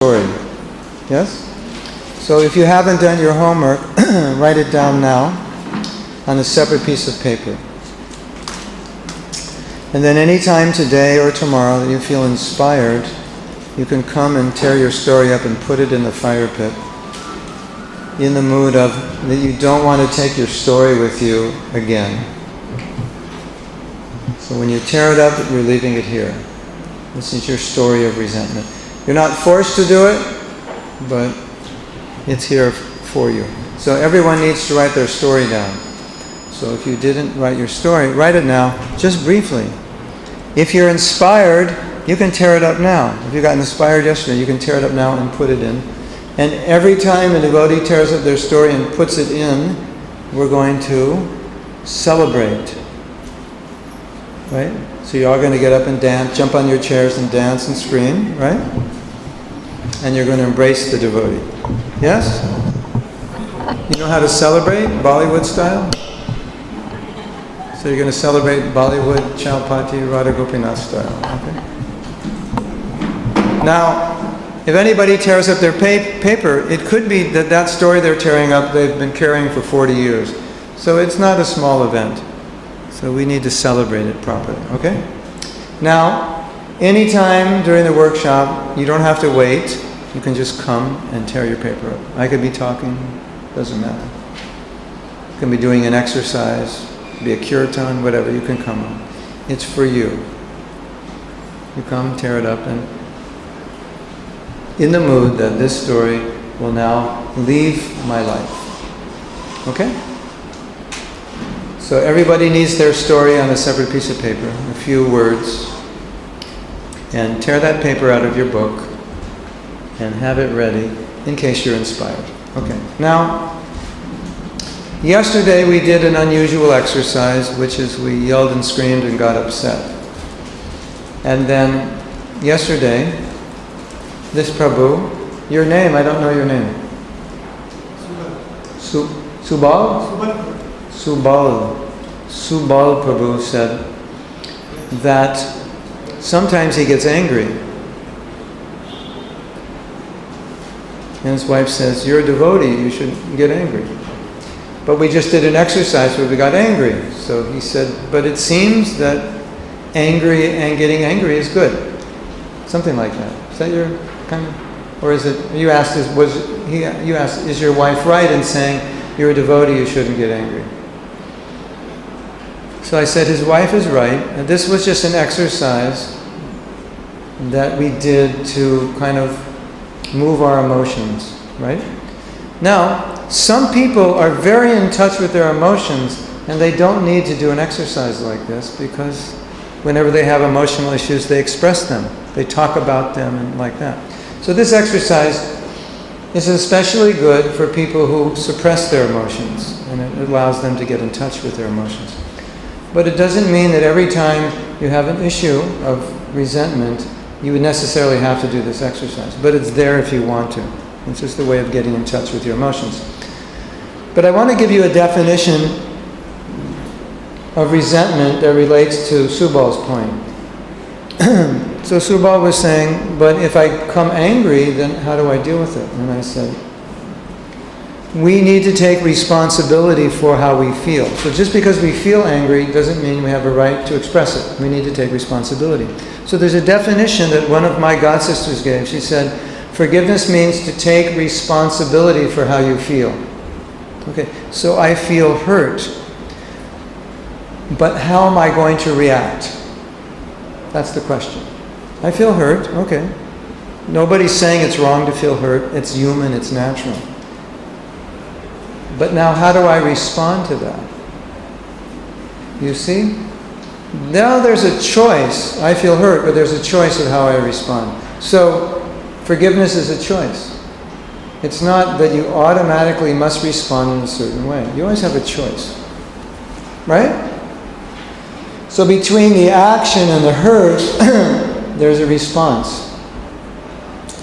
story. Yes? So if you haven't done your homework, write it down now on a separate piece of paper. And then anytime today or tomorrow that you feel inspired, you can come and tear your story up and put it in the fire pit, in the mood of that you don't want to take your story with you again. So when you tear it up, you're leaving it here. This is your story of resentment. You're not forced to do it, but it's here for you. So everyone needs to write their story down. So if you didn't write your story, write it now, just briefly. If you're inspired, you can tear it up now. If you got inspired yesterday, you can tear it up now and put it in. And every time a devotee tears up their story and puts it in, we're going to celebrate. Right? So you're all going to get up and dance, jump on your chairs and dance and scream, right? And you're going to embrace the devotee. Yes? You know how to celebrate, Bollywood style? So you're going to celebrate Bollywood, Chowpatty, Radha Gopinath style. Okay? Now, if anybody tears up their paper, it could be that that story they're tearing up they've been carrying for 40 years. So it's not a small event. So we need to celebrate it properly, okay? Now, anytime during the workshop, you don't have to wait. You can just come and tear your paper up. I could be talking, doesn't matter. You can be doing an exercise, be a kirtan, whatever, you can come on. It's for you. You come, tear it up, and in the mood that this story will now leave my life. Okay? So everybody needs their story on a separate piece of paper, a few words, and tear that paper out of your book and have it ready in case you're inspired. Okay. Now, yesterday we did an unusual exercise, which is we yelled and screamed and got upset. And then yesterday, this Prabhu, your name, I don't know your name. Subal? Subal Prabhu said that sometimes he gets angry. And his wife says, you're a devotee, you shouldn't get angry. But we just did an exercise where we got angry. So he said, but it seems that angry and getting angry is good. Something like that. Is that your kind of, or is it, you asked, you asked, is your wife right in saying, you're a devotee, you shouldn't get angry? So I said his wife is right, and this was just an exercise that we did to kind of move our emotions, right? Now, some people are very in touch with their emotions, and they don't need to do an exercise like this because whenever they have emotional issues, they express them. They talk about them and like that. So this exercise is especially good for people who suppress their emotions, and it allows them to get in touch with their emotions. But it doesn't mean that every time you have an issue of resentment, you would necessarily have to do this exercise. But it's there if you want to. It's just a way of getting in touch with your emotions. But I want to give you a definition of resentment that relates to Subal's point. So Subal was saying, but if I come angry, then how do I deal with it? And I said, we need to take responsibility for how we feel. So just because we feel angry doesn't mean we have a right to express it. We need to take responsibility. So there's a definition that one of my god sisters gave. She said, forgiveness means to take responsibility for how you feel. Okay, so I feel hurt, but how am I going to react? That's the question. I feel hurt, okay. Nobody's saying it's wrong to feel hurt. It's human, it's natural. But now how do I respond to that? You see? Now there's a choice. I feel hurt, but there's a choice of how I respond. So forgiveness is a choice. It's not that you automatically must respond in a certain way. You always have a choice. Right? So between the action and the hurt, there's a response.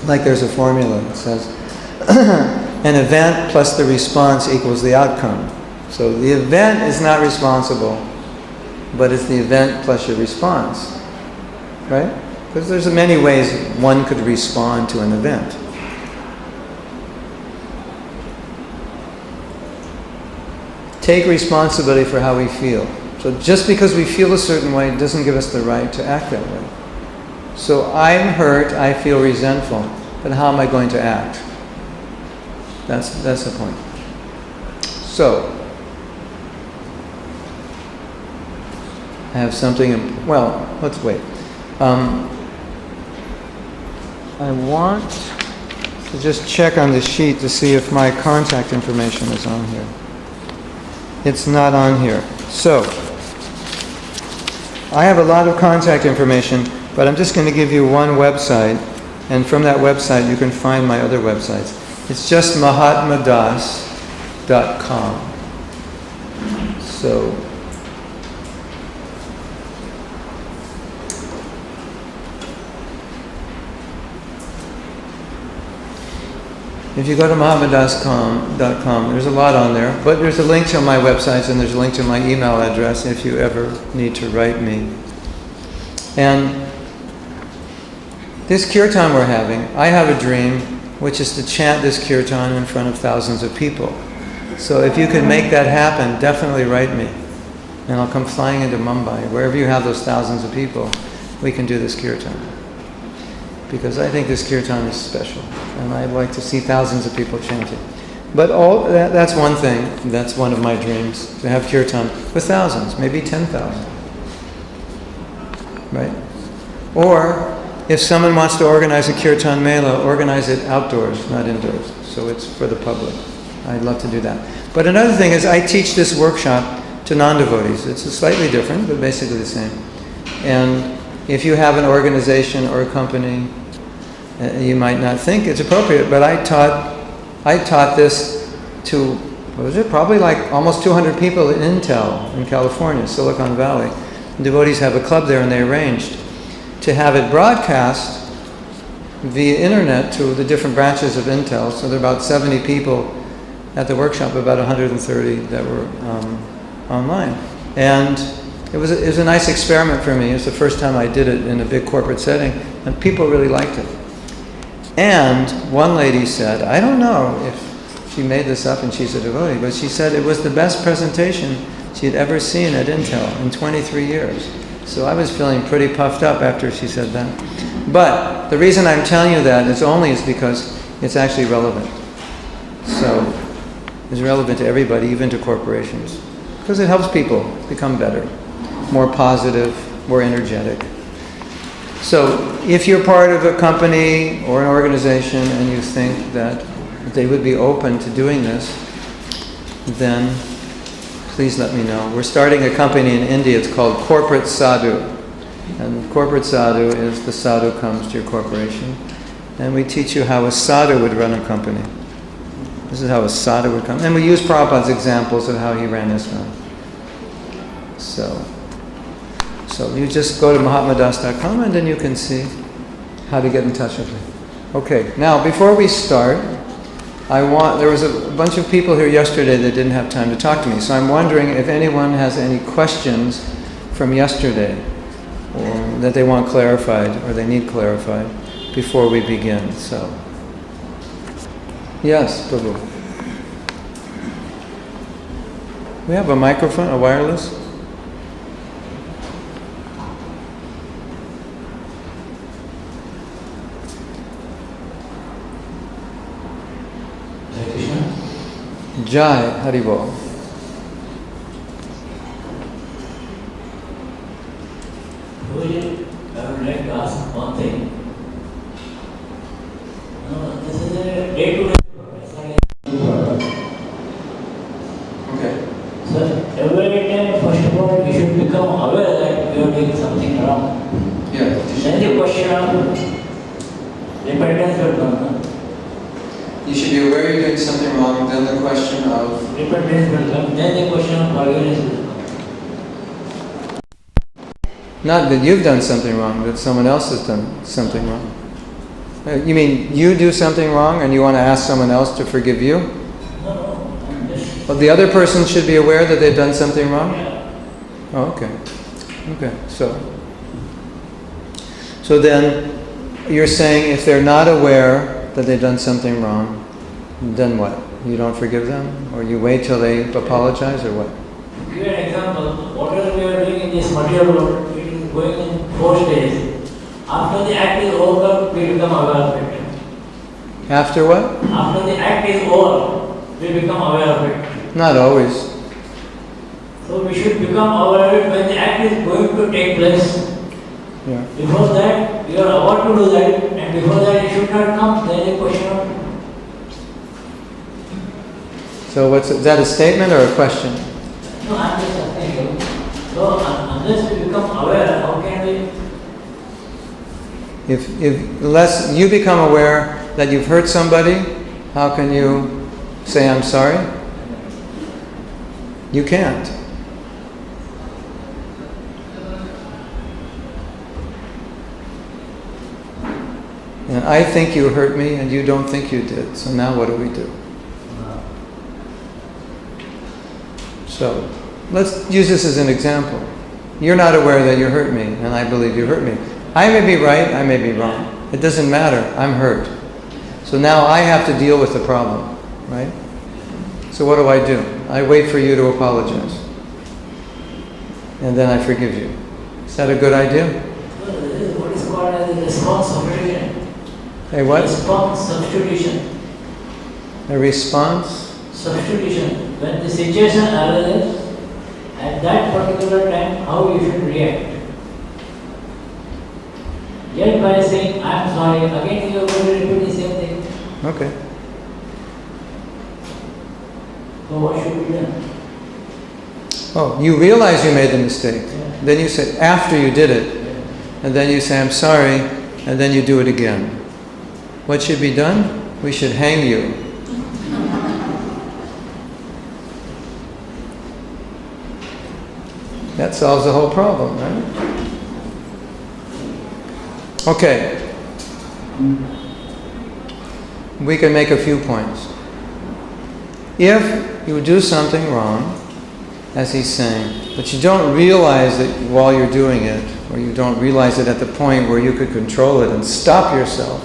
Like there's a formula that says, an event plus the response equals the outcome. So the event is not responsible, but it's the event plus your response. Right? Because there's many ways one could respond to an event. take responsibility for how we feel. So just because we feel a certain way doesn't give us the right to act that way. So I'm hurt, I feel resentful, but how am I going to act? That's the point. So, I have something, well, let's wait. I want to just check on the sheet to see if my contact information is on here. It's not on here. So, I have a lot of contact information, but I'm just going to give you one website, and from that website you can find my other websites. It's just mahatmadas.com. So, if you go to mahatmadas.com, there's a lot on there, but there's a link to my websites and there's a link to my email address if you ever need to write me. And this kirtan we're having, I have a dream, which is to chant this kirtan in front of thousands of people. So if you can make that happen, definitely write me. And I'll come flying into Mumbai. Wherever you have those thousands of people, we can do this kirtan. Because I think this kirtan is special, and I'd like to see thousands of people chanting. But that's one thing, that's one of my dreams, to have kirtan with thousands, maybe 10,000. Right? Or, if someone wants to organize a kirtan mela, organize it outdoors, not indoors, so it's for the public. I'd love to do that. But another thing is, I teach this workshop to non-devotees. It's slightly different, but basically the same. And if you have an organization or a company, you might not think it's appropriate, but I taught this to, what was it, probably like almost 200 people in Intel in California, Silicon Valley. And devotees have a club there, and they arranged to have it broadcast via internet to the different branches of Intel. So there are about 70 people at the workshop, about 130 that were online. And it was a nice experiment for me. It was the first time I did it in a big corporate setting, and people really liked it. And one lady said, I don't know if she made this up and she's a devotee, but she said it was the best presentation she had ever seen at Intel in 23 years. So I was feeling pretty puffed up after she said that. But the reason I'm telling you that is because it's actually relevant. So it's relevant to everybody, even to corporations, because it helps people become better, more positive, more energetic. So if you're part of a company or an organization and you think that they would be open to doing this, then please let me know. We're starting a company in India. It's called Corporate Sadhu. And Corporate Sadhu is the sadhu comes to your corporation. And we teach you how a sadhu would run a company. This is how a sadhu would come. And we use Prabhupada's examples of how he ran ISKCON. So you just go to mahatmadas.com and then you can see how to get in touch with me. Okay, now before we start, there was a bunch of people here yesterday that didn't have time to talk to me. So I'm wondering if anyone has any questions from yesterday or that they want clarified or they need clarified before we begin. So, yes, Prabhu. We have a microphone, a wireless? Jai Haribol. I would like to ask one thing. This is a day-to-day. Okay. So every time, first of all, we should become aware that we are doing something wrong. Yeah. Then the question of repentance will come. You should be aware you're doing something wrong, then the question of... Repentance will come. Then the question of forgiveness will come. Not that you've done something wrong, that someone else has done something wrong. You mean you do something wrong and you want to ask someone else to forgive you? No. Well, the other person should be aware that they've done something wrong? Yeah. Oh, okay. Okay, so then you're saying if they're not aware that they've done something wrong, then what? You don't forgive them? Or you wait till they apologize, or what? Give an example. Whatever we are doing in this material world, it is going in 4 stages. After the act is over, we become aware of it. After what? After the act is over, we become aware of it. Not always. So we should become aware of it when the act is going to take place. Yeah. Before that, we are about to do that, and before that it should not come. There is a question of. So is that a statement or a question? No, I'm just asking you. So unless we become aware, how can we? Unless you become aware that you've hurt somebody, how can you say I'm sorry? You can't. And I think you hurt me and you don't think you did. So now what do we do? So let's use this as an example. You're not aware that you hurt me, and I believe you hurt me. I may be right, I may be wrong. It doesn't matter. I'm hurt. So now I have to deal with the problem, right? So what do? I wait for you to apologize. And then I forgive you. Is that a good idea? This is what is called as a response substitution. A what? Response substitution. A response? Substitution. When the situation arises, at that particular time, how you should react. Yet by saying, I'm sorry, again you are going to repeat the same thing. Okay. So what should be done? Oh, you realize you made the mistake. Yeah. Then you say, after you did it, and then you say, I'm sorry, and then you do it again. What should be done? We should hang you. That solves the whole problem, right? Okay. We can make a few points. If you do something wrong, as he's saying, but you don't realize it while you're doing it, or you don't realize it at the point where you could control it and stop yourself,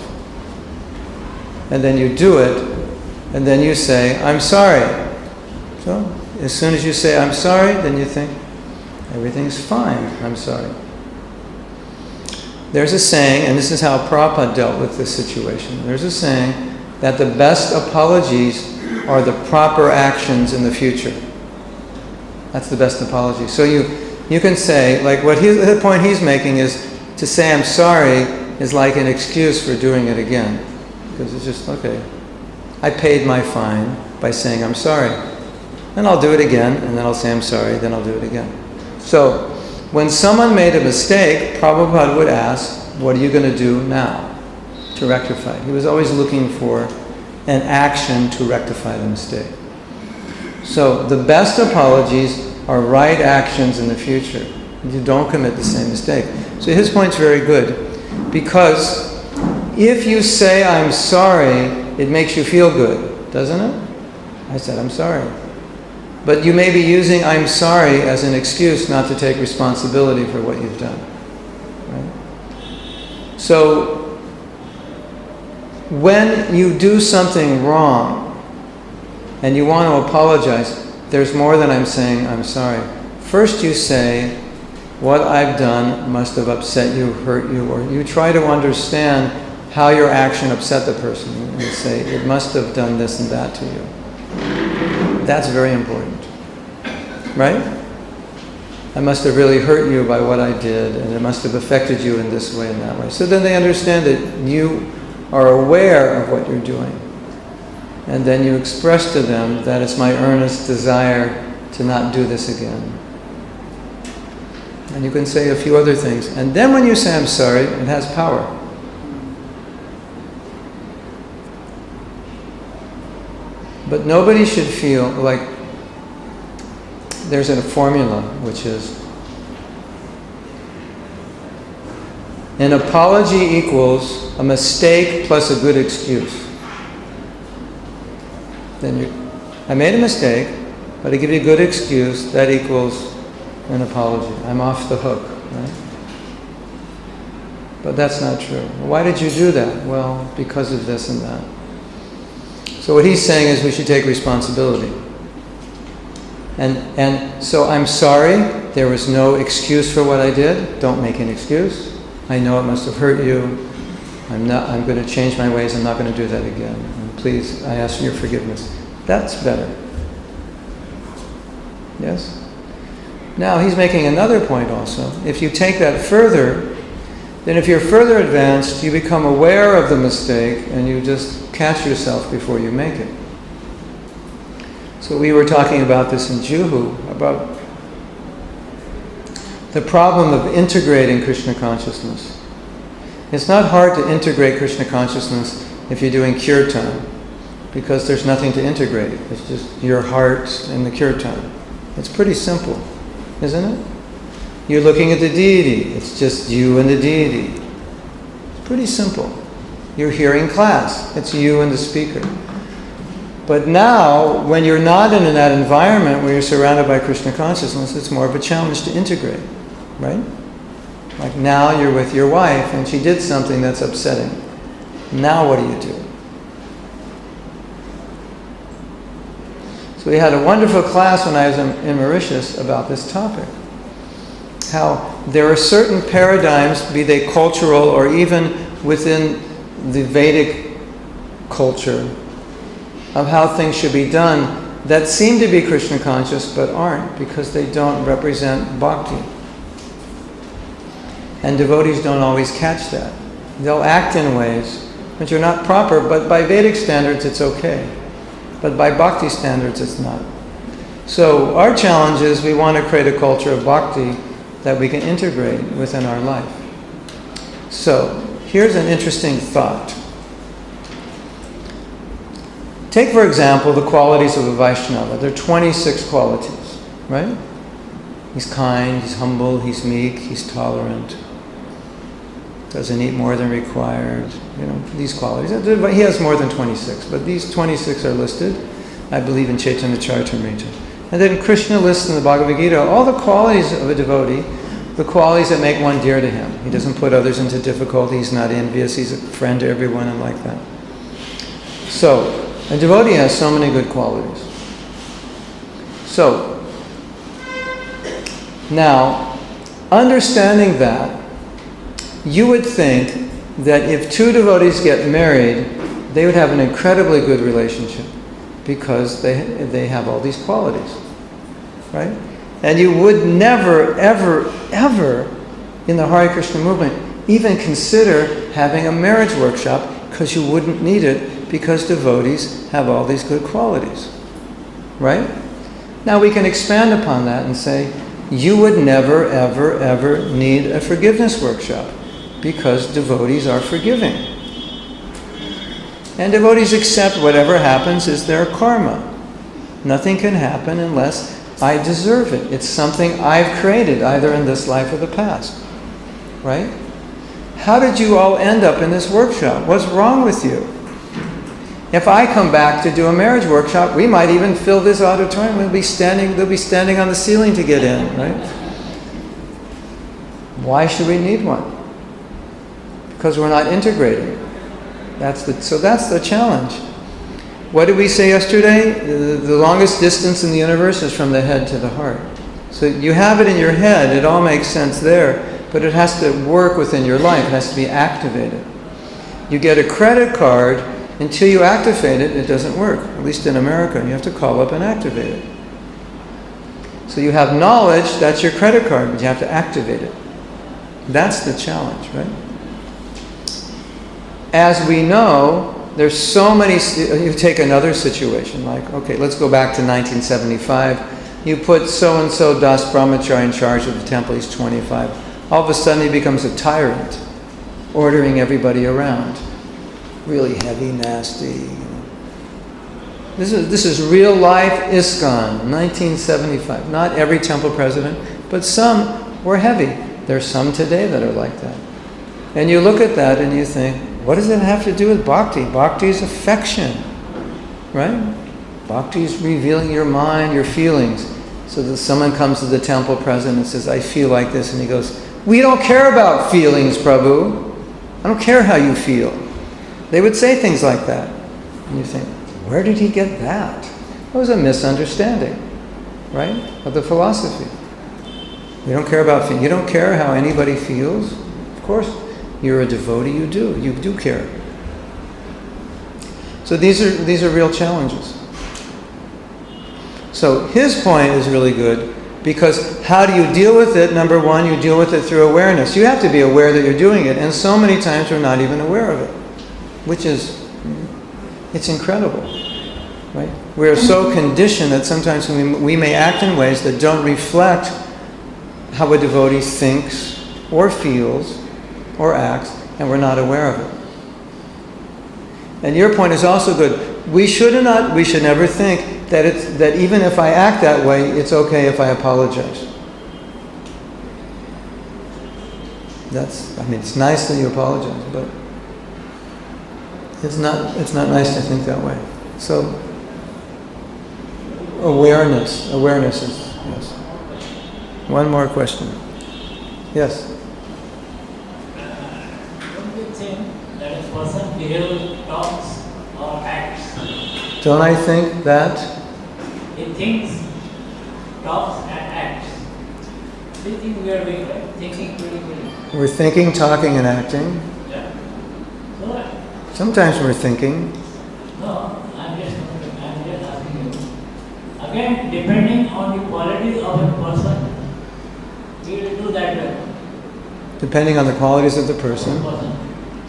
and then you do it, and then you say, I'm sorry. So, as soon as you say, I'm sorry, then you think, everything's fine, I'm sorry. There's a saying, and this is how Prabhupada dealt with this situation. There's a saying that the best apologies are the proper actions in the future. That's the best apology. So you can say, like the point he's making is to say I'm sorry is like an excuse for doing it again. Because it's just, okay, I paid my fine by saying I'm sorry. Then I'll do it again, and then I'll say I'm sorry, then I'll do it again. So, when someone made a mistake, Prabhupada would ask, what are you going to do now to rectify it? He was always looking for an action to rectify the mistake. So, the best apologies are right actions in the future. You don't commit the same mistake. So his point's very good. Because if you say, I'm sorry, it makes you feel good, doesn't it? I said, I'm sorry. But you may be using I'm sorry as an excuse not to take responsibility for what you've done. Right? So, when you do something wrong and you want to apologize, there's more than I'm saying I'm sorry. First you say, what I've done must have upset you, hurt you, or you try to understand how your action upset the person. And you say, it must have done this and that to you. That's very important. Right? I must have really hurt you by what I did, and it must have affected you in this way and that way. So then they understand that you are aware of what you're doing. And then you express to them that it's my earnest desire to not do this again. And you can say a few other things. And then when you say I'm sorry, it has power. But nobody should feel like there's a formula, which is an apology equals a mistake plus a good excuse. I made a mistake, but I give you a good excuse, that equals an apology. I'm off the hook, right? But that's not true. Why did you do that? Well, because of this and that. So what he's saying is we should take responsibility. And so I'm sorry, there was no excuse for what I did. Don't make an excuse. I know it must have hurt you. I'm going to change my ways. I'm not going to do that again. And please, I ask for your forgiveness. That's better. Yes? Now, he's making another point also. If you take that further, then if you're further advanced, you become aware of the mistake and you just catch yourself before you make it. So we were talking about this in Juhu, about the problem of integrating Krishna consciousness. It's not hard to integrate Krishna consciousness if you're doing kirtan, because there's nothing to integrate. It's just your heart and the kirtan. It's pretty simple, isn't it? You're looking at the deity. It's just you and the deity. It's pretty simple. You're hearing class. It's you and the speaker. But now, when you're not in that environment where you're surrounded by Krishna consciousness, it's more of a challenge to integrate, right? Like now you're with your wife and she did something that's upsetting. Now what do you do? So we had a wonderful class when I was in Mauritius about this topic. How there are certain paradigms, be they cultural or even within the Vedic culture, of how things should be done that seem to be Krishna conscious but aren't, because they don't represent bhakti. And devotees don't always catch that. They'll act in ways which are not proper, but by Vedic standards it's okay. But by bhakti standards it's not. So our challenge is we want to create a culture of bhakti that we can integrate within our life. So here's an interesting thought. Take, for example, the qualities of a Vaishnava. There are 26 qualities, right? He's kind, he's humble, he's meek, he's tolerant, doesn't eat more than required, these qualities. He has more than 26, but these 26 are listed, I believe, in Chaitanya Charitamrita. And then Krishna lists in the Bhagavad Gita all the qualities of a devotee, the qualities that make one dear to him. He doesn't put others into difficulty, he's not envious, he's a friend to everyone and like that. So, a devotee has so many good qualities. So, now, understanding that, you would think that if two devotees get married, they would have an incredibly good relationship because they have all these qualities, right? And you would never, ever, ever in the Hare Krishna movement even consider having a marriage workshop because you wouldn't need it, because devotees have all these good qualities, right? Now we can expand upon that and say, you would never, ever, ever need a forgiveness workshop because devotees are forgiving. And devotees accept whatever happens is their karma. Nothing can happen unless I deserve it. It's something I've created, either in this life or the past, right? How did you all end up in this workshop? What's wrong with you? If I come back to do a marriage workshop, we might even fill this auditorium. They'll be standing on the ceiling to get in, right? Why should we need one? Because we're not integrating. So that's the challenge. What did we say yesterday? The longest distance in the universe is from the head to the heart. So you have it in your head, it all makes sense there, but it has to work within your life, it has to be activated. You get a credit card. Until you activate it, it doesn't work. At least in America, you have to call up and activate it. So you have knowledge, that's your credit card, but you have to activate it. That's the challenge, right? As we know, there's so many, you take another situation, like, okay, let's go back to 1975. You put so-and-so Das Brahmachari in charge of the temple, he's 25. All of a sudden he becomes a tyrant, ordering everybody around. Really heavy, nasty. This is real life ISKCON, 1975. Not every temple president, but some were heavy. There's some today that are like that. And you look at that and you think, what does it have to do with bhakti? Bhakti is affection, right? Bhakti is revealing your mind, your feelings. So that someone comes to the temple president and says, I feel like this. And he goes, we don't care about feelings, Prabhu. I don't care how you feel. They would say things like that. And you think, Where did he get that? It was a misunderstanding, right, of the philosophy. You don't care about you don't care how anybody feels? Of course, you're a devotee, you do care. So these are real challenges. So his point is really good, because how do you deal with it? Number one, you deal with it through awareness. You have to be aware that you're doing it, and so many times we're not even aware of it, which is, it's incredible, right? We are so conditioned that sometimes we may act in ways that don't reflect how a devotee thinks or feels or acts, and we're not aware of it. And your point is also good. We should never think that even if I act that way, it's okay if I apologize. It's nice that you apologize, but it's not nice to think that way. So awareness is, yes. One more question. Yes. Don't you think that a person behaves, talks or acts? Don't I think that? He thinks, talks and acts. Three things we are doing, right? Thinking, feeling. We're thinking, talking, and acting. Yeah. So, Sometimes we're thinking. no, I'm just asking you. Again, depending on the qualities of a person, he will do that way. Depending on the qualities of the person, Person.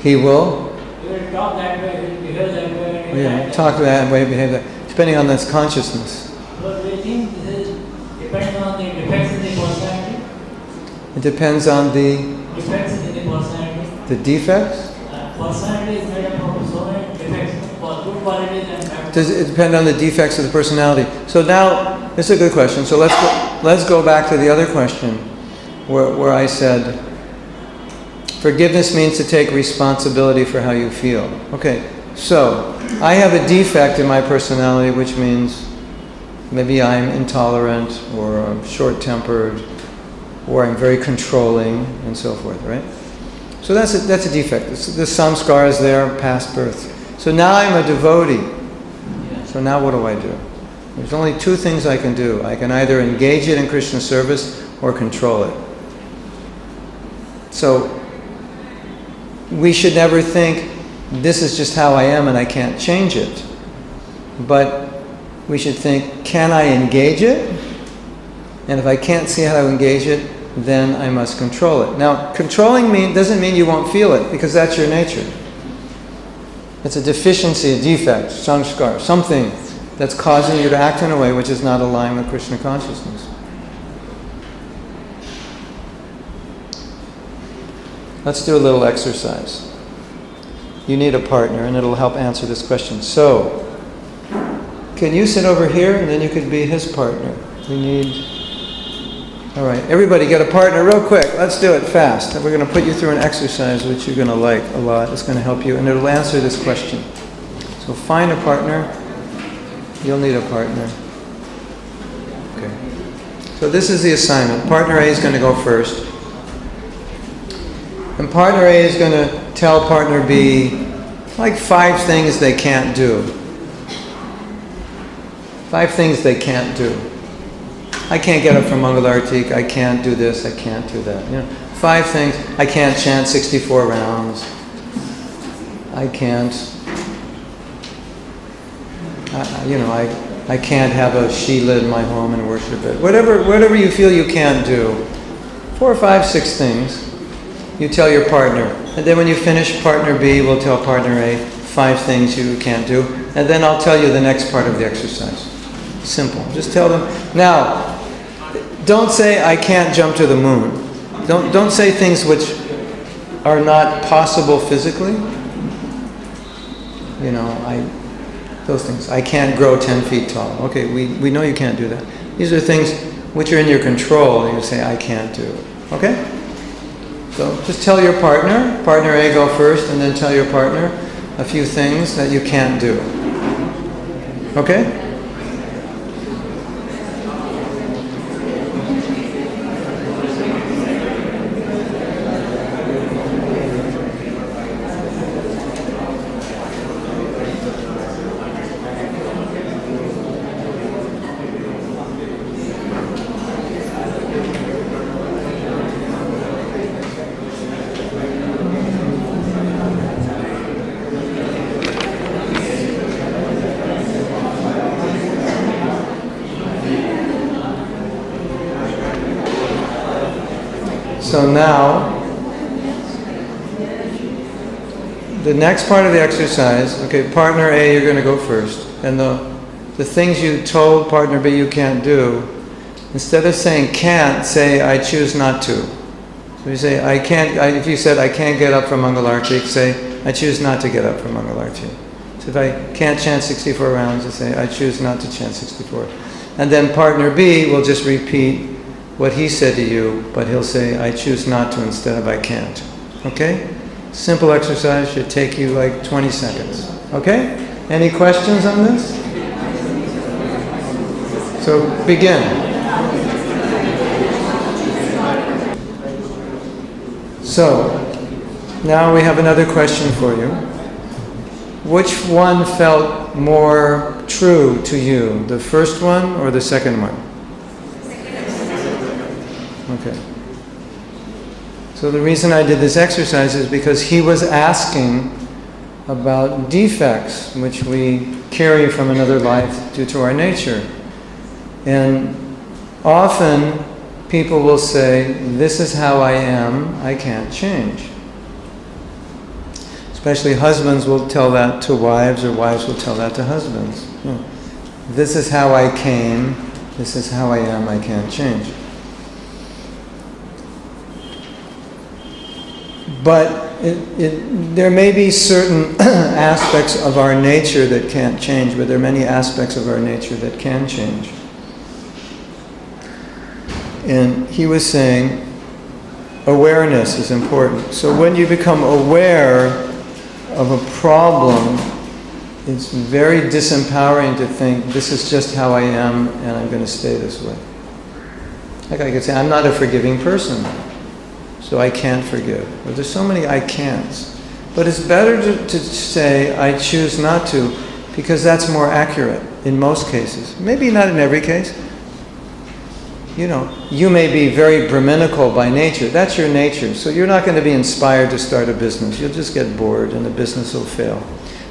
he will He will talk that way, he will behave that way. And he will act talk that way, behave that, depending on this consciousness. So do you think this is depends on the defects in the personality? It depends on the Defects in the personality. defects. Personality is made up of so many defects, for good qualities and bad. Does it depend on the defects of the personality? So now, this is a good question. So let's go back to the other question, where I said, forgiveness means to take responsibility for how you feel. Okay, so I have a defect in my personality, which means maybe I'm intolerant, or I'm short-tempered, or I'm very controlling, and so forth, right? So that's a defect. The samskara is there, past birth. So now I'm a devotee. So now what do? There's only two things I can do. I can either engage it in Krishna service or control it. So we should never think, this is just how I am and I can't change it. But we should think, can I engage it? And if I can't see how to engage it, then I must control it. Now, controlling doesn't mean you won't feel it, because that's your nature. It's a deficiency, a defect, samskar, something that's causing you to act in a way which is not aligned with Krishna consciousness. Let's do a little exercise. You need a partner, and it'll help answer this question. So, can you sit over here, and then you could be his partner? We need... All right, everybody get a partner real quick. Let's do it fast. And we're going to put you through an exercise which you're going to like a lot. It's going to help you, and it'll answer this question. So find a partner. You'll need a partner. Okay. So this is the assignment. Partner A is going to go first. And partner A is going to tell partner B like 5 things they can't do. 5 things they can't do. I can't get up from Mangalartik, I can't do this, I can't do that. 5 things. I can't chant 64 rounds. I can't, I can't have a Sheila in my home and worship it. Whatever you feel you can't do. 4, 5, 6 things. You tell your partner. And then when you finish, partner B will tell partner A 5 things you can't do. And then I'll tell you the next part of the exercise. Simple. Just tell them. Now, don't say, I can't jump to the moon. Don't say things which are not possible physically. Those things. I can't grow 10 feet tall. Okay, we know you can't do that. These are things which are in your control, and you say, I can't do. Okay? So just tell your partner A go first, and then tell your partner a few things that you can't do. Okay? So now, the next part of the exercise, okay, partner A, you're going to go first. And the things you told partner B you can't do, instead of saying can't, say I choose not to. So you say, if you said I can't get up from Mangalarti, say I choose not to get up from Mangalarti. So if I can't chant 64 rounds, you say I choose not to chant 64. And then partner B will just repeat what he said to you, but he'll say I choose not to instead of I can't. Okay? Simple exercise, should take you like 20 seconds. Okay? Any questions on this? So begin. So, now we have another question for you. Which one felt more true to you, the first one or the second one? Okay. So the reason I did this exercise is because he was asking about defects which we carry from another life due to our nature. And often people will say, this is how I am, I can't change. Especially husbands will tell that to wives, or wives will tell that to husbands. This is how I came, this is how I am, I can't change. But there may be certain aspects of our nature that can't change, but there are many aspects of our nature that can change. And he was saying awareness is important. So when you become aware of a problem, it's very disempowering to think, this is just how I am and I'm going to stay this way. Like I could say, I'm not a forgiving person, so I can't forgive. But there's so many I can'ts. But it's better to say, I choose not to, because that's more accurate in most cases. Maybe not in every case. You know, you may be very Brahminical by nature. That's your nature. So you're not going to be inspired to start a business. You'll just get bored and the business will fail.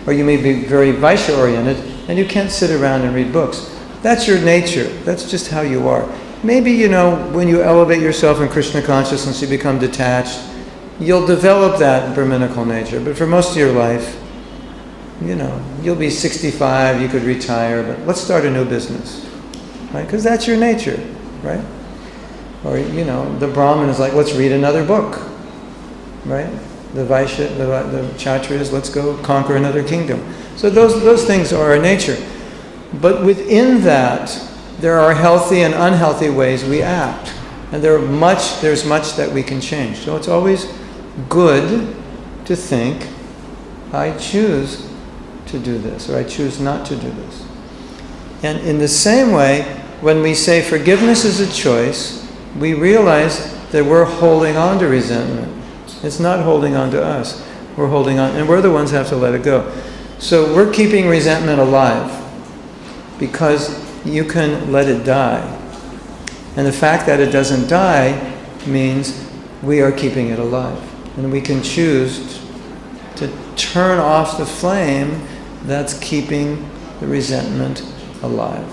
Or you may be very Vaishya-oriented and you can't sit around and read books. That's your nature. That's just how you are. Maybe, you know, when you elevate yourself in Krishna consciousness, you become detached. You'll develop that Brahminical nature. But for most of your life, you know, you'll be 65, you could retire, but let's start a new business. Right? Because that's your nature. Right? Or, you know, the Brahmin is like, let's read another book. Right? The Vaishya, the Kshatriyas, let's go conquer another kingdom. So those things are our nature. But within that, there are healthy and unhealthy ways we act. And there's much that we can change. So it's always good to think, I choose to do this, or I choose not to do this. And in the same way, when we say forgiveness is a choice, we realize that we're holding on to resentment. It's not holding on to us. We're holding on, and we're the ones who have to let it go. So we're keeping resentment alive because you can let it die. And the fact that it doesn't die means we are keeping it alive. And we can choose to turn off the flame that's keeping the resentment alive.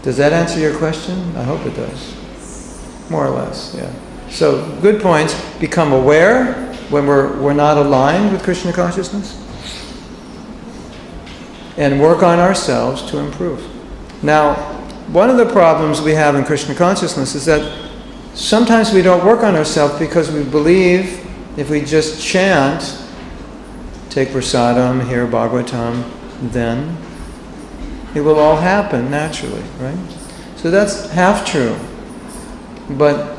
Does that answer your question? I hope it does. More or less, yeah. So, good points. Become aware when we're not aligned with Krishna consciousness. And work on ourselves to improve. Now, one of the problems we have in Krishna consciousness is that sometimes we don't work on ourselves because we believe if we just chant, take prasadam, hear Bhagavatam, then it will all happen naturally, right? So that's half true. But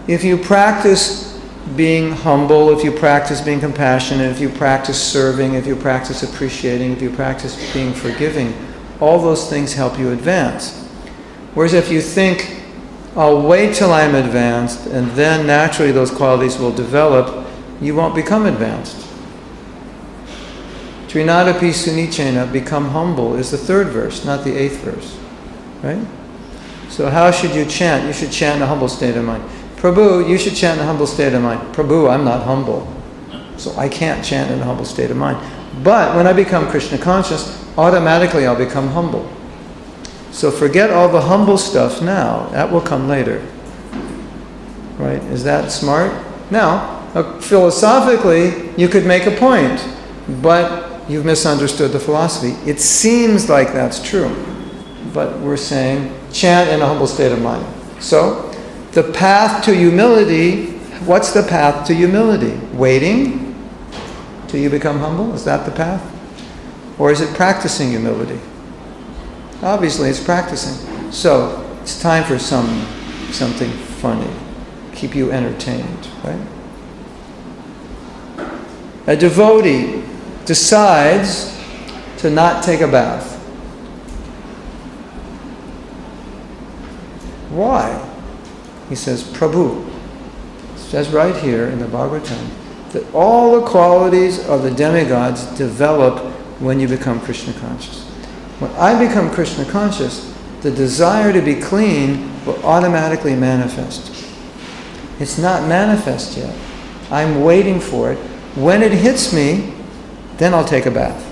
if you practice being humble, if you practice being compassionate, if you practice serving, if you practice appreciating, if you practice being forgiving, all those things help you advance. Whereas if you think, I'll wait till I'm advanced and then naturally those qualities will develop, you won't become advanced. Trinadapi sunichena, become humble, is the third verse, not the 8th verse. Right? So how should you chant? You should chant in a humble state of mind. Prabhu, you should chant in a humble state of mind. Prabhu, I'm not humble, so I can't chant in a humble state of mind. But when I become Krishna conscious, automatically I'll become humble. So forget all the humble stuff now. That will come later. Right? Is that smart? Now, philosophically, you could make a point, but you've misunderstood the philosophy. It seems like that's true, but we're saying chant in a humble state of mind. So, the path to humility, what's the path to humility? Waiting till you become humble? Is that the path? Or is it practicing humility? Obviously, it's practicing. So, it's time for something funny. Keep you entertained, right? A devotee decides to not take a bath. Why? He says, Prabhu, it says right here in the Bhagavatam, that all the qualities of the demigods develop when you become Krishna conscious. When I become Krishna conscious, the desire to be clean will automatically manifest. It's not manifest yet. I'm waiting for it. When it hits me, then I'll take a bath.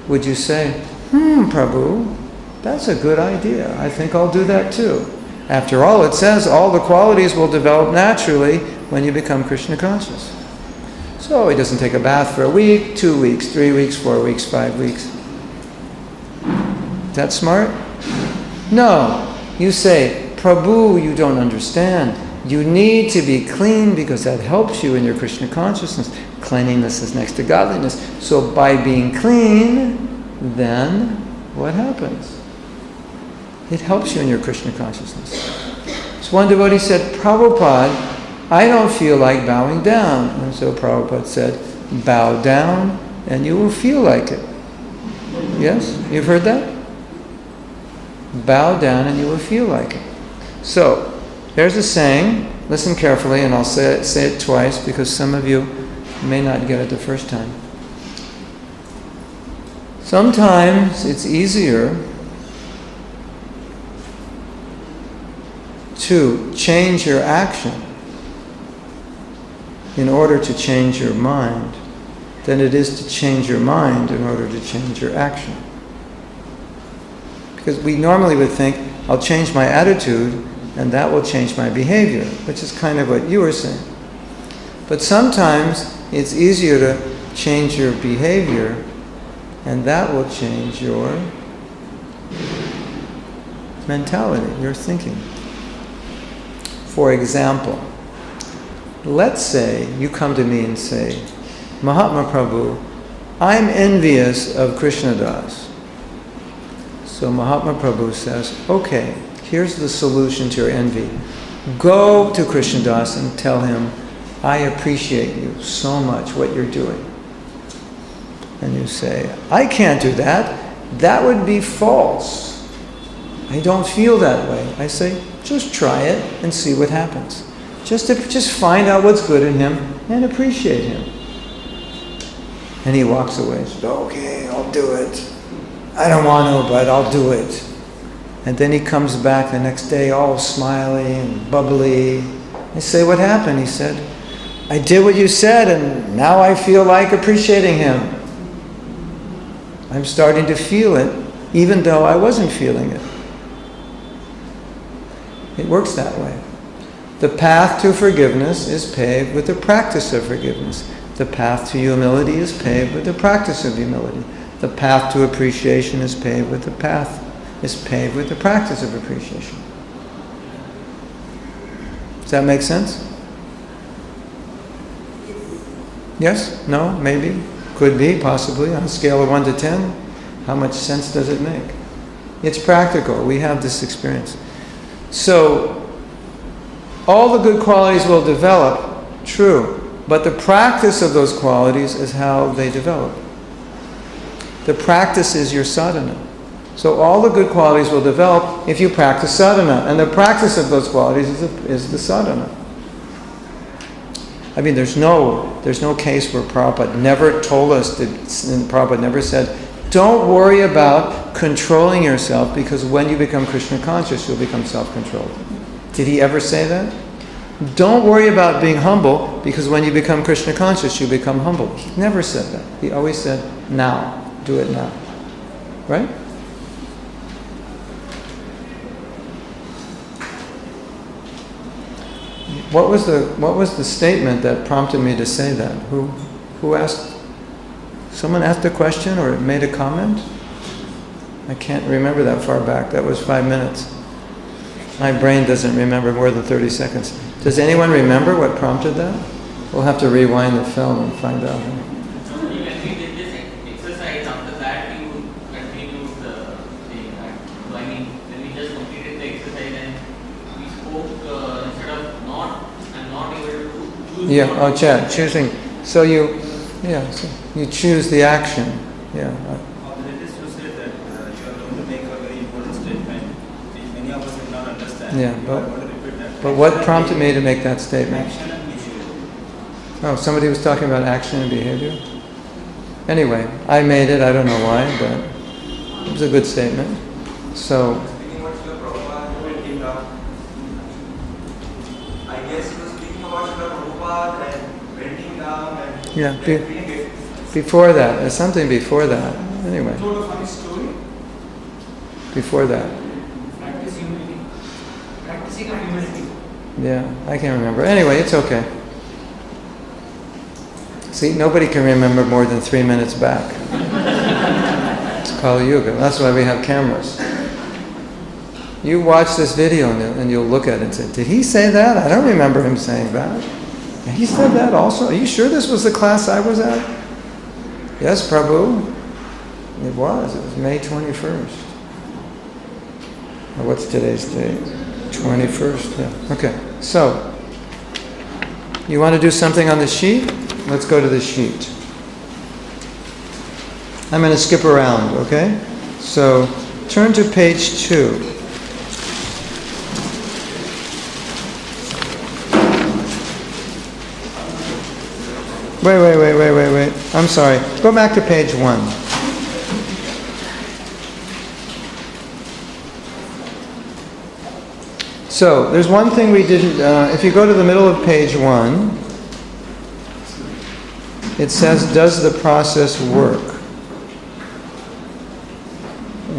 Would you say, Prabhu, that's a good idea. I think I'll do that too. After all, it says all the qualities will develop naturally when you become Krishna conscious. So he doesn't take a bath for a week, 2 weeks, 3 weeks, 4 weeks, 5 weeks. Is that smart? No. You say, Prabhu, you don't understand. You need to be clean because that helps you in your Krishna consciousness. Cleanliness is next to godliness. So by being clean, then what happens? It helps you in your Krishna consciousness. So one devotee said, Prabhupada, I don't feel like bowing down. And so Prabhupada said, bow down and you will feel like it. Yes? You've heard that? Bow down and you will feel like it. So, there's a saying, listen carefully, and I'll say it twice because some of you may not get it the first time. Sometimes it's easier to change your action in order to change your mind than it is to change your mind in order to change your action. Because we normally would think, I'll change my attitude and that will change my behavior, which is kind of what you were saying. But sometimes it's easier to change your behavior and that will change your mentality, your thinking. For example, let's say you come to me and say, Mahatma Prabhu, I'm envious of Krishnadas. So Mahatma Prabhu says, okay, here's the solution to your envy. Go to Krishnadas and tell him, I appreciate you so much, what you're doing. And you say, I can't do that. That would be false. I don't feel that way. I say, just try it and see what happens. Just find out what's good in him and appreciate him. And he walks away and says, okay, I'll do it. I don't want to, but I'll do it. And then he comes back the next day all smiley and bubbly. I say, what happened? He said, I did what you said and now I feel like appreciating him. I'm starting to feel it even though I wasn't feeling it. It works that way. The path to forgiveness is paved with the practice of forgiveness. The path to humility is paved with the practice of humility. The path to appreciation is paved with the practice of appreciation. Does that make sense? Yes? No? Maybe? Could be, possibly. On a scale of 1 to 10, how much sense does it make? It's practical. We have this experience. So, all the good qualities will develop, true, but the practice of those qualities is how they develop. The practice is your sadhana. So all the good qualities will develop if you practice sadhana, and the practice of those qualities is the sadhana. I mean, there's no case where Prabhupada never told us, and Prabhupada never said, don't worry about controlling yourself because when you become Krishna conscious, you'll become self-controlled. Did he ever say that? Don't worry about being humble because when you become Krishna conscious, you become humble. He never said that. He always said, now. Do it now. Right? What was the statement that prompted me to say that? Who asked? Someone asked a question or made a comment? I can't remember that far back. That was 5 minutes. My brain doesn't remember more than 30 seconds. Does anyone remember what prompted that? We'll have to rewind the film and find out. When we did this exercise, after that you continued the thing. So I mean, when we just completed the exercise and we spoke instead of not, I'm not able to choose. Yeah, Chad, choosing. So you choose the action. Yeah. Yeah, but what prompted me to make that statement? Oh, somebody was talking about action and behavior? Anyway, I made it, I don't know why, but it was a good statement. So, I guess he was speaking about Prabhupada and bending down and yeah, before that, there's something before that. Anyway. told a funny story. Before that. Practicing of humility. Yeah, I can't remember. Anyway, it's okay. See, nobody can remember more than 3 minutes back. It's Kali Yuga. That's why we have cameras. You watch this video and you'll look at it and say, did he say that? I don't remember him saying that. He said that also? Are you sure this was the class I was at? Yes, Prabhu. It was. It was May 21st. What's today's date? 21st. Yeah. Okay. So, you want to do something on the sheet? Let's go to the sheet. I'm going to skip around, okay? So, turn to page 2. Wait. I'm sorry. Go back to page 1. So, there's one thing we didn't, if you go to the middle of page 1, it says, does the process work?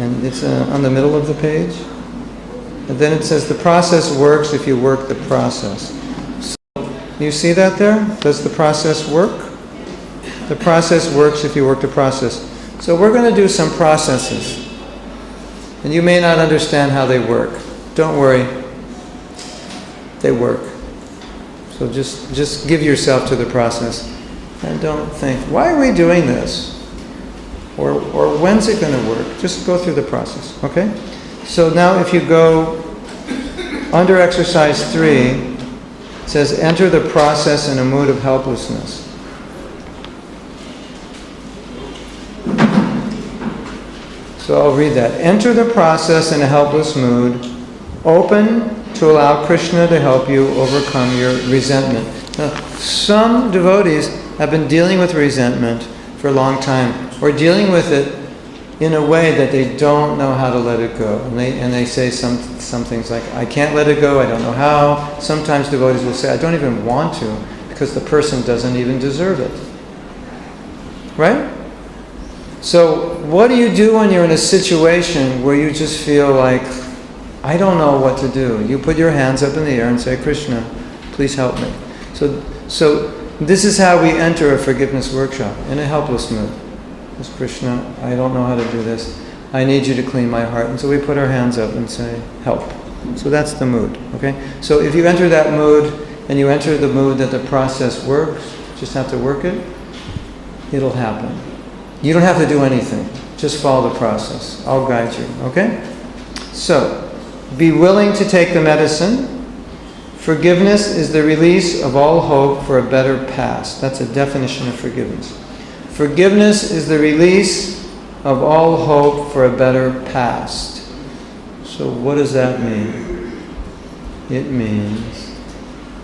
And it's on the middle of the page. And then it says, the process works if you work the process. So, you see that there? Does the process work? The process works if you work the process. So we're going to do some processes. And you may not understand how they work. Don't worry. They work. So just give yourself to the process. And don't think, why are we doing this? Or when's it going to work? Just go through the process, okay? So now if you go under exercise 3, it says, enter the process in a mood of helplessness. So I'll read that. Enter the process in a helpless mood, open to allow Krishna to help you overcome your resentment. Now, some devotees have been dealing with resentment for a long time, or dealing with it in a way that they don't know how to let it go. And they say some things like, I can't let it go, I don't know how. Sometimes devotees will say, I don't even want to, because the person doesn't even deserve it. Right? So, what do you do when you're in a situation where you just feel like, I don't know what to do? You put your hands up in the air and say, Krishna, please help me. So this is how we enter a forgiveness workshop, in a helpless mood. It's Krishna, I don't know how to do this. I need you to clean my heart. And so we put our hands up and say, help. So that's the mood, okay? So if you enter that mood, and you enter the mood that the process works, just have to work it, it'll happen. You don't have to do anything. Just follow the process. I'll guide you, okay? So, be willing to take the medicine. Forgiveness is the release of all hope for a better past. That's a definition of forgiveness. Forgiveness is the release of all hope for a better past. So what does that mean? It means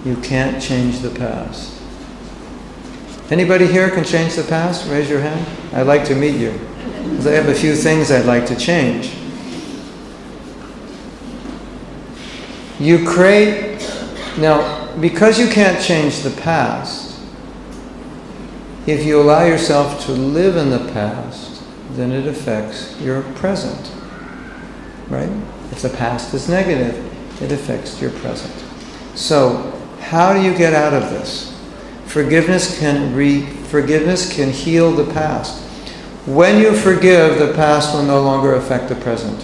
you can't change the past. Anybody here can change the past? Raise your hand. I'd like to meet you, because I have a few things I'd like to change. You create... Now, because you can't change the past, if you allow yourself to live in the past, then it affects your present. Right? If the past is negative, it affects your present. So, How do you get out of this? Forgiveness can heal the past. When you forgive, the past will no longer affect the present.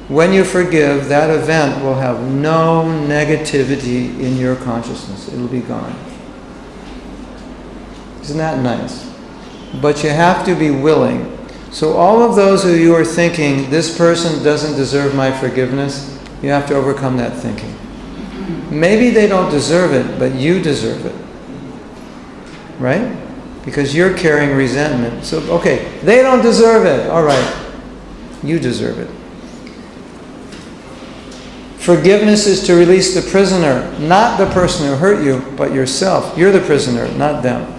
When you forgive, that event will have no negativity in your consciousness. It'll be gone. Isn't that nice? But you have to be willing. So all of those who you are thinking, this person doesn't deserve my forgiveness, you have to overcome that thinking. Maybe they don't deserve it, but you deserve it. Right? Because you're carrying resentment. So, okay, they don't deserve it. All right. You deserve it. Forgiveness is to release the prisoner, not the person who hurt you, but yourself. You're the prisoner, not them.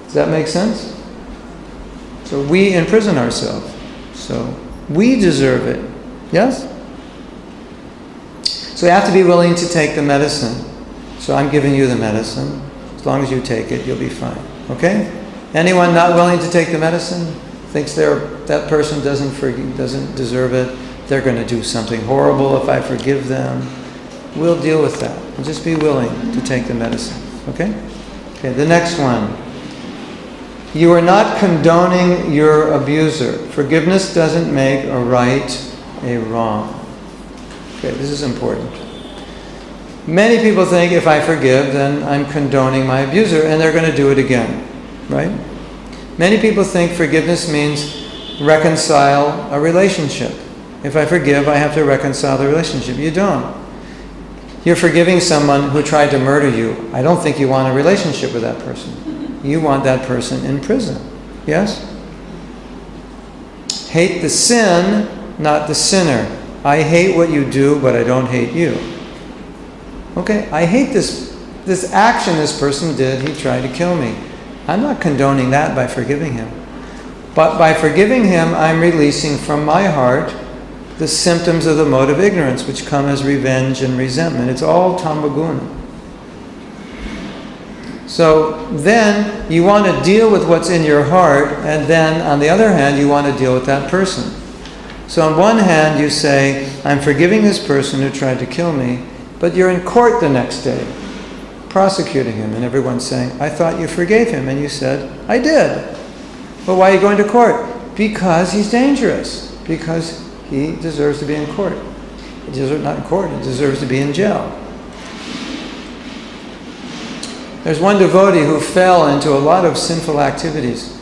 Does that make sense? So we imprison ourselves. So we deserve it. Yes? So you have to be willing to take the medicine. So I'm giving you the medicine. As long as you take it, you'll be fine. Okay? Anyone not willing to take the medicine? Thinks that person doesn't deserve it. They're going to do something horrible if I forgive them. We'll deal with that. And just be willing to take the medicine. Okay? Okay, the next one. You are not condoning your abuser. Forgiveness doesn't make a right a wrong. Okay, this is important. Many people think if I forgive, then I'm condoning my abuser and they're going to do it again. Right? Many people think forgiveness means reconcile a relationship. If I forgive, I have to reconcile the relationship. You don't. You're forgiving someone who tried to murder you. I don't think you want a relationship with that person. You want that person in prison. Yes? Hate the sin, not the sinner. I hate what you do, but I don't hate you. Okay, I hate this action this person did. He tried to kill me. I'm not condoning that by forgiving him. But by forgiving him, I'm releasing from my heart the symptoms of the mode of ignorance, which come as revenge and resentment. It's all tambaguna. So then you want to deal with what's in your heart, and then on the other hand, you want to deal with that person. So on one hand, you say, I'm forgiving this person who tried to kill me, but you're in court the next day, prosecuting him, and everyone's saying, I thought you forgave him, and you said, I did. But why are you going to court? Because he's dangerous. Because he deserves to be in court. He deserves, not in court, he deserves to be in jail. There's one devotee who fell into a lot of sinful activities.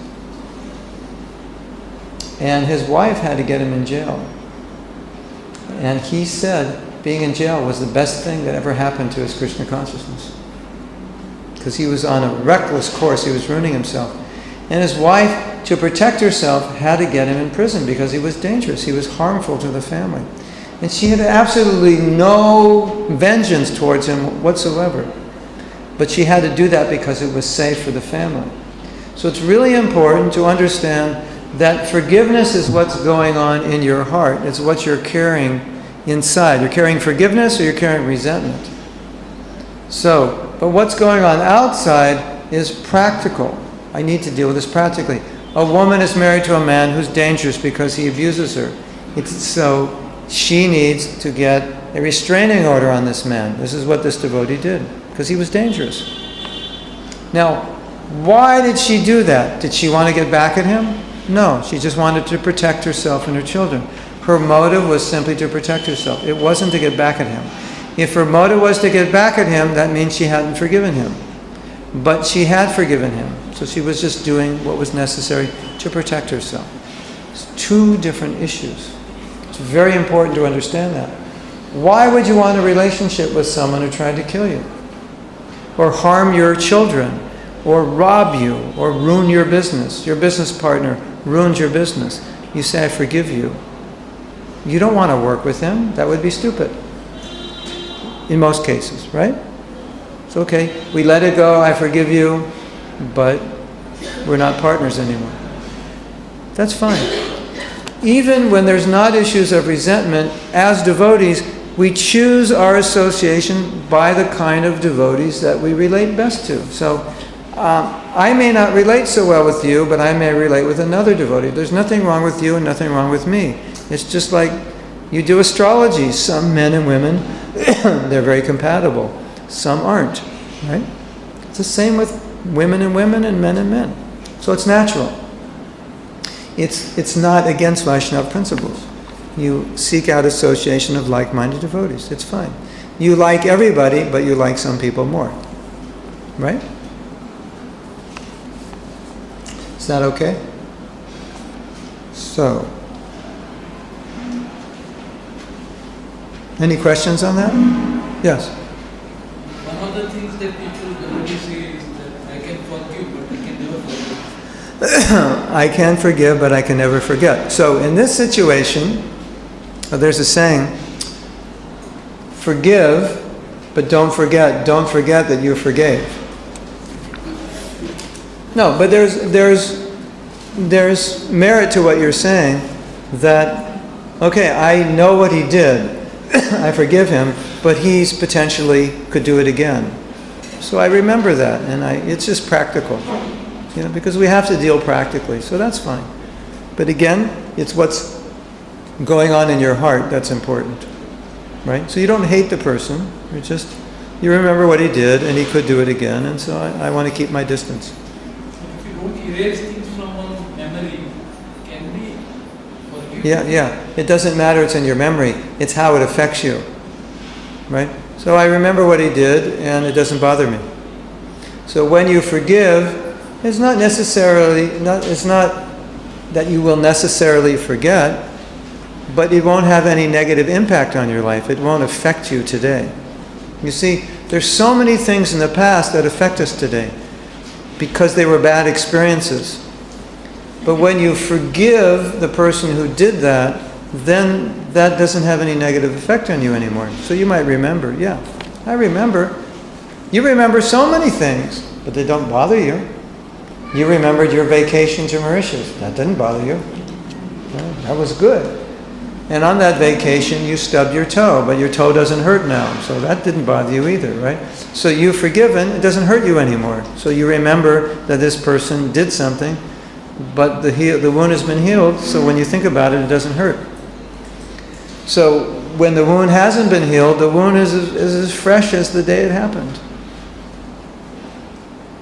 And his wife had to get him in jail. And he said being in jail was the best thing that ever happened to his Krishna consciousness. Because he was on a reckless course, he was ruining himself. And his wife, to protect herself, had to get him in prison because he was dangerous. He was harmful to the family. And she had absolutely no vengeance towards him whatsoever. But she had to do that because it was safe for the family. So it's really important to understand that forgiveness is what's going on in your heart. It's what you're carrying inside. You're carrying forgiveness or you're carrying resentment. So, but what's going on outside is practical. I need to deal with this practically. A woman is married to a man who's dangerous because he abuses her. So she needs to get a restraining order on this man. This is what this devotee did, because he was dangerous. Now, why did she do that? Did she want to get back at him? No, she just wanted to protect herself and her children. Her motive was simply to protect herself. It wasn't to get back at him. If her motive was to get back at him, that means she hadn't forgiven him. But she had forgiven him. So she was just doing what was necessary to protect herself. It's two different issues. It's very important to understand that. Why would you want a relationship with someone who tried to kill you? Or harm your children? Or rob you? Or ruin your business? Your business partner ruins your business. You say, I forgive you. You don't want to work with him. That would be stupid. In most cases, right? It's okay. We let it go. I forgive you. But we're not partners anymore. That's fine. Even when there's not issues of resentment, as devotees, we choose our association by the kind of devotees that we relate best to. So, I may not relate so well with you, but I may relate with another devotee. There's nothing wrong with you and nothing wrong with me. It's just like you do astrology. Some men and women, they're very compatible. some aren't, right? It's the same with women and women and men. So it's natural. It's not against Vaishnava principles. You seek out association of like-minded devotees. It's fine. You like everybody, but you like some people more. Right? Is that okay? So, any questions on that? Yes. One of the things that people generally say is that I can forgive, but I can never forget. I can forgive, but I can never forget. So in this situation, there's a saying, forgive, but don't forget. Don't forget that you forgave. No, but there's merit to what you're saying, that, okay, I know what he did. I forgive him, but he's potentially could do it again. So I remember that, and it's just practical. Because we have to deal practically, so that's fine. But again, it's what's going on in your heart that's important, right? So you don't hate the person, you remember what he did, and he could do it again, and so I want to keep my distance. If you don't erase things from one memory, can we forgive? Yeah. It doesn't matter it's in your memory, it's how it affects you, right? So I remember what he did, and it doesn't bother me. So when you forgive, it's not that you will necessarily forget, but it won't have any negative impact on your life. It won't affect you today. You see, there's so many things in the past that affect us today because they were bad experiences. But when you forgive the person who did that, then that doesn't have any negative effect on you anymore. So you might remember, I remember. You remember so many things, but they don't bother you. You remembered your vacation to Mauritius. That didn't bother you. That was good. And on that vacation, you stubbed your toe, but your toe doesn't hurt now. So that didn't bother you either, right? So you've forgiven, it doesn't hurt you anymore. So you remember that this person did something, but the wound has been healed, so when you think about it, it doesn't hurt. So when the wound hasn't been healed, the wound is as fresh as the day it happened.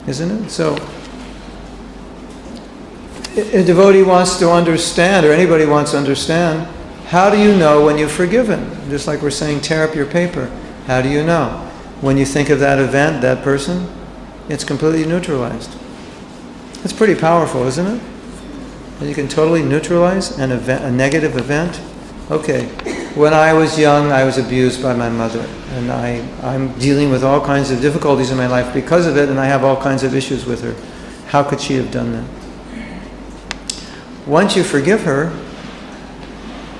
Isn't it? So a devotee wants to understand, or anybody wants to understand, how do you know when you've forgiven? Just like we're saying, tear up your paper. How do you know? When you think of that event, that person, it's completely neutralized. It's pretty powerful, isn't it? And you can totally neutralize a negative event. Okay, when I was young, I was abused by my mother, and I'm dealing with all kinds of difficulties in my life because of it, and I have all kinds of issues with her. How could she have done that? Once you forgive her,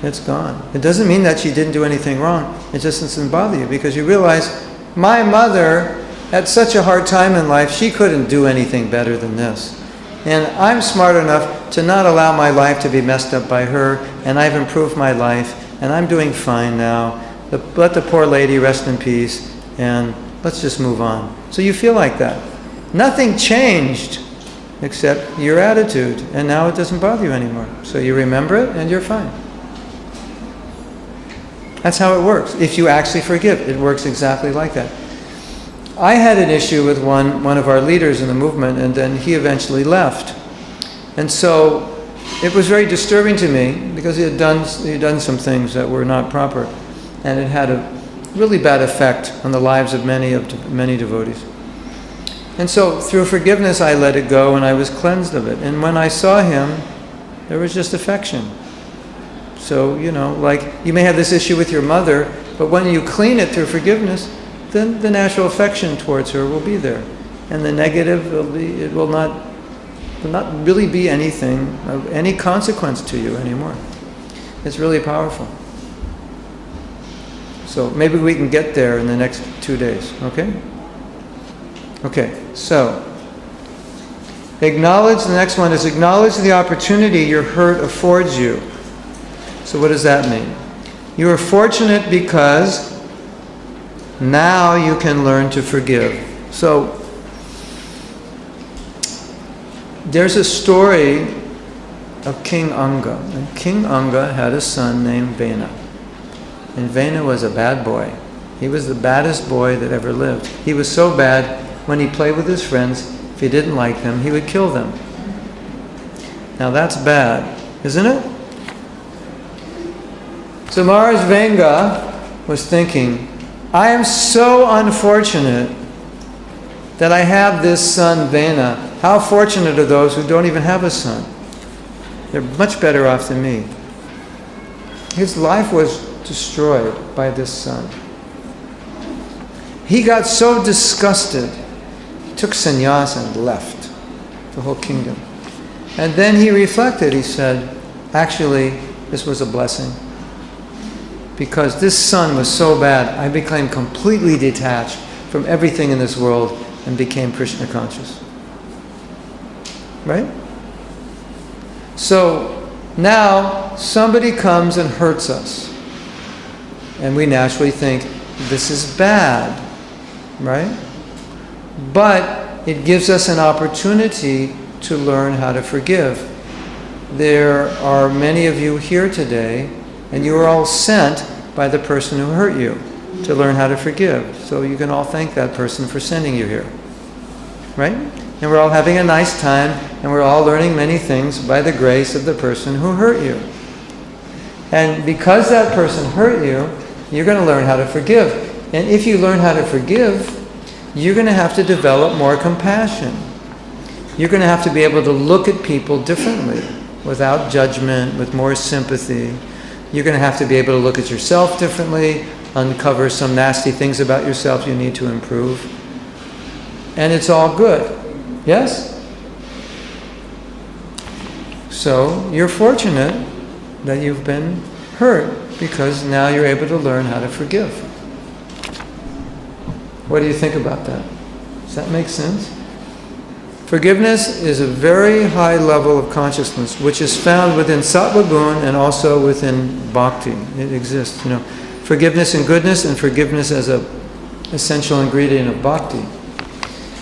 it's gone. It doesn't mean that she didn't do anything wrong. It just doesn't bother you because you realize, my mother had such a hard time in life, she couldn't do anything better than this. And I'm smart enough to not allow my life to be messed up by her, and I've improved my life, and I'm doing fine now. Let the poor lady rest in peace, and let's just move on. So you feel like that. Nothing changed except your attitude, and now it doesn't bother you anymore. So you remember it, and you're fine. That's how it works. If you actually forgive, it works exactly like that. I had an issue with one of our leaders in the movement, and then he eventually left. And so it was very disturbing to me because he had done some things that were not proper, and it had a really bad effect on the lives of many devotees. And so through forgiveness I let it go, and I was cleansed of it. And when I saw him, there was just affection. So, like you may have this issue with your mother, but when you clean it through forgiveness, then the natural affection towards her will be there. And the negative will not really be anything of any consequence to you anymore. It's really powerful. So maybe we can get there in the next 2 days, okay? Okay, so the next one is acknowledge the opportunity your hurt affords you. So what does that mean? You are fortunate because now you can learn to forgive. So there's a story of King Anga. And King Anga had a son named Vena. And Vena was a bad boy. He was the baddest boy that ever lived. He was so bad, when he played with his friends, if he didn't like them, he would kill them. Now that's bad, isn't it? So Maharaj Venga was thinking, I am so unfortunate that I have this son Vena. How fortunate are those who don't even have a son? They're much better off than me. His life was destroyed by this son. He got so disgusted, he took sannyas and left the whole kingdom. And then he reflected, he said, actually, this was a blessing. Because this son was so bad, I became completely detached from everything in this world and became Krishna conscious. Right? So now somebody comes and hurts us. And we naturally think, this is bad. Right? But it gives us an opportunity to learn how to forgive. There are many of you here today, and you are all sent by the person who hurt you to learn how to forgive. So you can all thank that person for sending you here. Right? And we're all having a nice time, and we're all learning many things by the grace of the person who hurt you. And because that person hurt you, you're going to learn how to forgive. And if you learn how to forgive, you're going to have to develop more compassion. You're going to have to be able to look at people differently, without judgment, with more sympathy. You're going to have to be able to look at yourself differently, uncover some nasty things about yourself you need to improve. And it's all good. Yes? So you're fortunate that you've been hurt, because now you're able to learn how to forgive. What do you think about that? Does that make sense? Forgiveness is a very high level of consciousness, which is found within Sattva Gun and also within Bhakti. It exists, forgiveness and goodness, and forgiveness as an essential ingredient of Bhakti.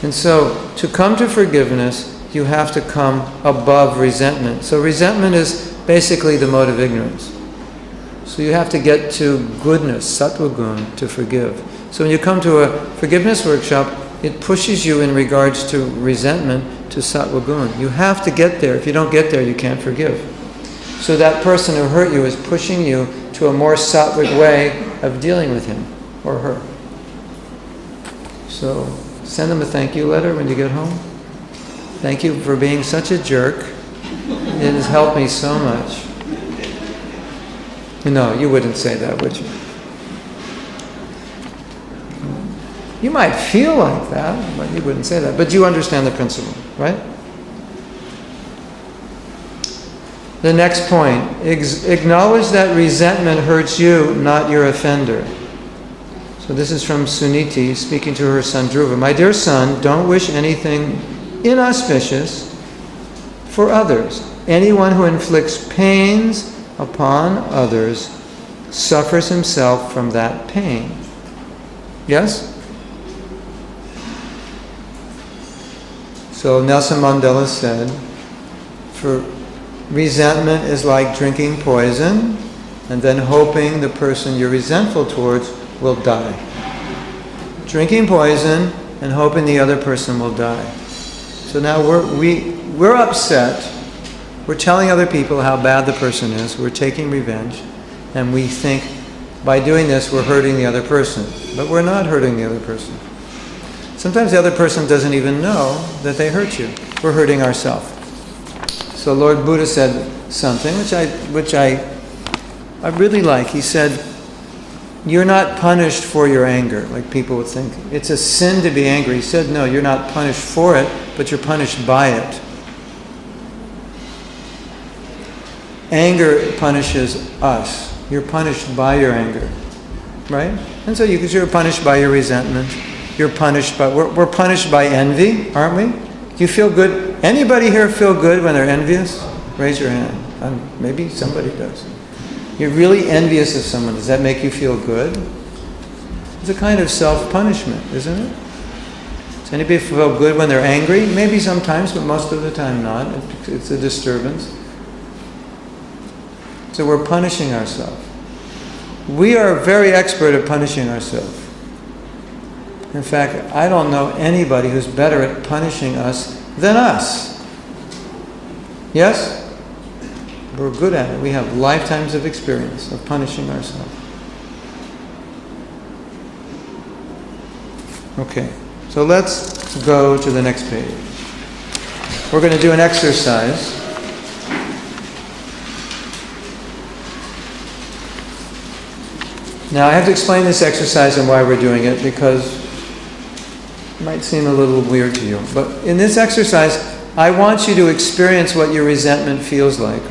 And so, to come to forgiveness, you have to come above resentment. So resentment is basically the mode of ignorance. So you have to get to goodness, Sattva Gun, to forgive. So when you come to a forgiveness workshop, it pushes you in regards to resentment to Sattva Gun. You have to get there. If you don't get there, you can't forgive. So that person who hurt you is pushing you to a more sattvic way of dealing with him or her. So send them a thank you letter when you get home. Thank you for being such a jerk. It has helped me so much. No, you wouldn't say that, would you? You might feel like that, but you wouldn't say that. But you understand the principle, right? The next point, acknowledge that resentment hurts you, not your offender. So this is from Suniti speaking to her son Dhruva. My dear son, don't wish anything inauspicious for others. Anyone who inflicts pains upon others suffers himself from that pain. Yes? So Nelson Mandela said, for resentment is like drinking poison and then hoping the person you're resentful towards will die. Drinking poison and hoping the other person will die. So now we're upset. We're telling other people how bad the person is. We're taking revenge. And we think by doing this we're hurting the other person. But we're not hurting the other person. Sometimes the other person doesn't even know that they hurt you. We're hurting ourselves. So Lord Buddha said something which I really like. He said, you're not punished for your anger, like people would think. It's a sin to be angry. He said, no, you're not punished for it, but you're punished by it. Anger punishes us. You're punished by your anger, right? And so you're punished by your resentment. You're punished by, we're punished by envy, aren't we? Do you feel good? Anybody here feel good when they're envious? Raise your hand. Maybe somebody does. You're really envious of someone. Does that make you feel good? It's a kind of self-punishment, isn't it? Does anybody feel good when they're angry? Maybe sometimes, but most of the time not. It's a disturbance. So we're punishing ourselves. We are very expert at punishing ourselves. In fact, I don't know anybody who's better at punishing us than us. Yes? We're good at it. We have lifetimes of experience of punishing ourselves. Okay, so let's go to the next page. We're going to do an exercise. Now I have to explain this exercise and why we're doing it, because it might seem a little weird to you. But in this exercise, I want you to experience what your resentment feels like.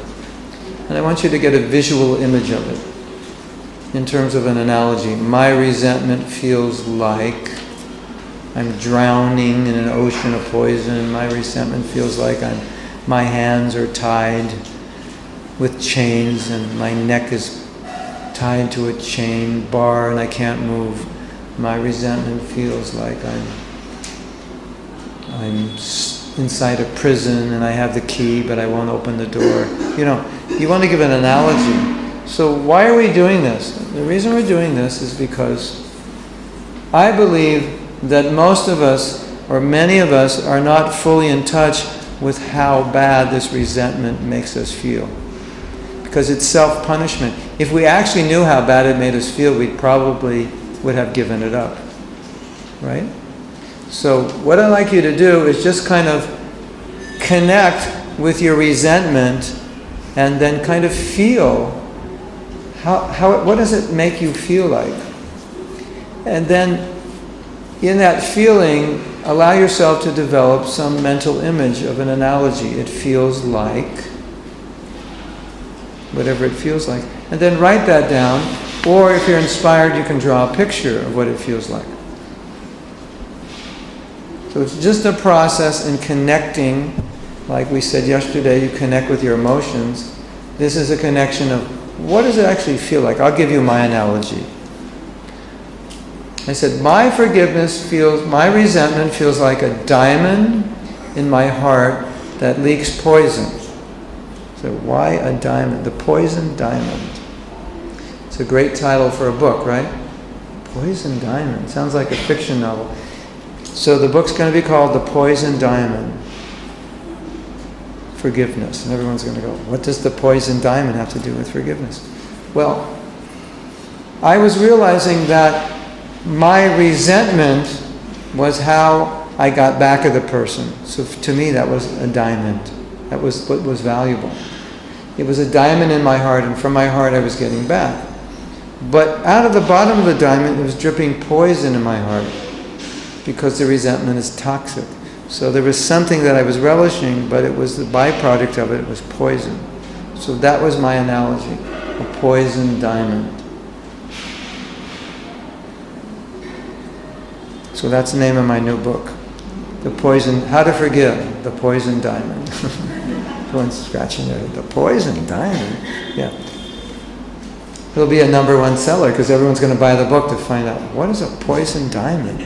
And I want you to get a visual image of it in terms of an analogy. My resentment feels like I'm drowning in an ocean of poison. My resentment feels like my hands are tied with chains and my neck is tied to a chain bar and I can't move. My resentment feels like I'm inside a prison and I have the key but I won't open the door. You want to give an analogy. So why are we doing this? The reason we're doing this is because I believe that most of us, or many of us, are not fully in touch with how bad this resentment makes us feel. Because it's self-punishment. If we actually knew how bad it made us feel, we probably would have given it up. Right? So what I'd like you to do is just kind of connect with your resentment and then kind of feel what does it make you feel like? And then in that feeling, allow yourself to develop some mental image of an analogy. It feels like, whatever it feels like. And then write that down, or if you're inspired, you can draw a picture of what it feels like. So it's just a process in connecting, like we said yesterday, you connect with your emotions. This is a connection of, what does it actually feel like? I'll give you my analogy. I said, my resentment feels like a diamond in my heart that leaks poison. So why a diamond? The poison diamond. It's a great title for a book, right? Poison Diamond. Sounds like a fiction novel. So the book's going to be called The Poison Diamond. Forgiveness. And everyone's going to go, what does the poison diamond have to do with forgiveness? Well, I was realizing that my resentment was how I got back at the person. So to me, that was a diamond. That was what was valuable. It was a diamond in my heart, and from my heart I was getting back. But out of the bottom of the diamond, it was dripping poison in my heart, because the resentment is toxic. So there was something that I was relishing, but it was the byproduct of it was poison. So that was my analogy, a poison diamond. So that's the name of my new book. How to Forgive, The Poison Diamond. Everyone's scratching their head. The Poison Diamond? Yeah. It'll be a #1 seller because everyone's going to buy the book to find out, what is a poison diamond?